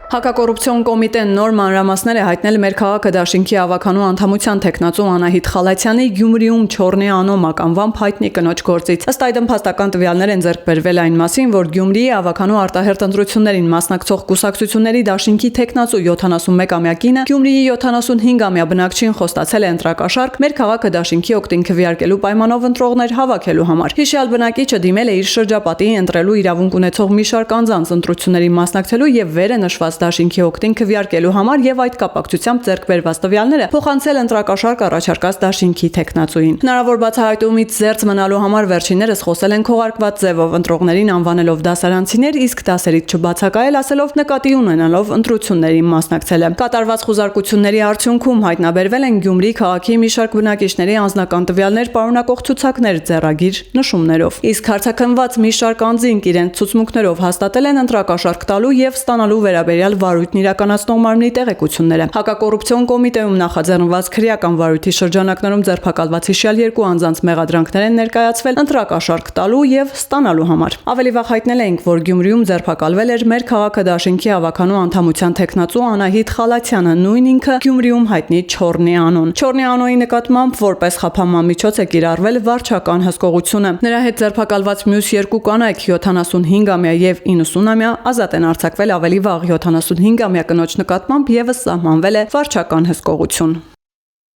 Հակակոռուպցիոն կոմիտեն նոր մանրամասներ է հայտնել մեր քաղաքը դաշինքի ավականու անդամության թեկնածու Անահիտ Խալաթյանի Գյումրիում Չորնի Անո մականվամբ հայտնի կնոջ գործից։ Ըստ այդմ փաստական տվյալներ են ձեռք բերվել այն մասին, որ Գյումրիի ավականու արտահերթ ընտրություններին մասնակցող կուսակցությունների դաշինքի թեկնածու 71-ամյա կինը Գյումրիի 75-ամյա բնակչին խոստացել է ընտրակաշառք մեր քաղաքը դաշինքի օգտին քվեարկելու պայմանով ընտրողներ հավաքելու համար։ Հիշյալ բնակիչը դիմել է իր շրջապատի ընտրելու իրավունք ունեցող մի շարք անձանց ընտրություններին մասնակցելու եւ վեր է նշված դաշինքի օգտին քվեարկելու համար եւ այդ կապակցությամբ ձեռք բերված տվյալները փոխանցել ընտրակաշառք առաջարկած դաշինքի թեկնածուին։ Հնարավոր բացահայտումից զերծ մնալու համար վերջիններս խոսել են քողարկված ձևով ընտրողներին անվանելով դասարանցիներ, իսկ դասերից չբացակայել ասելով նկատի ունենալով ընտրություններին մասնակցելը։ Կատարված խուզարկությունների արդյունքում հայտնաբերվել են Գյումրի քաղաքի մի շարք բնակիչների անձնական տվյալներ պարունակող ցուցակներ ձեռագիր նշումներով։ Իսկ հարցաքննված մի շարք անձինք իրենց ցուցմունքներով հաստատել են ընտրակաշառք տալու եւ ստանալու վերաբերյալ վարույթն իրականացնող մարմնի տեղեկությունները։ Հակակոռուպցիոն կոմիտեում նախաձեռնված քրեական վարույթի շրջանակներում ձերբակալված հիշյալ երկու անձանց մեղադրանքներ են ներկայացվել ընտրակաշառք տալու եւ ստանալու համար։ Ավելի վաղ հայտնել էինք, որ Գյումրիում ձերբակալվել էր մեր քաղաքը դաշինքի ավականու անդամության թեկնածու Անահիտ Խալաթյանը, նույն ինքը Գյումրիում հայտնի Չորնի Անոն։ Չորնի Անոյի նկատմամբ որպես խափանման միջոց է կիրառվել վարչական հսկողությունը։ Նրա հետ ձերբակալված մյուս երկու կանայք 75-ամյա եւ 90-ամյա ազատ են արձակվել ավելի վաղ 75-ամյա կնոջ նկատմամբ եւս սահմանվել է վարչական հսկողություն։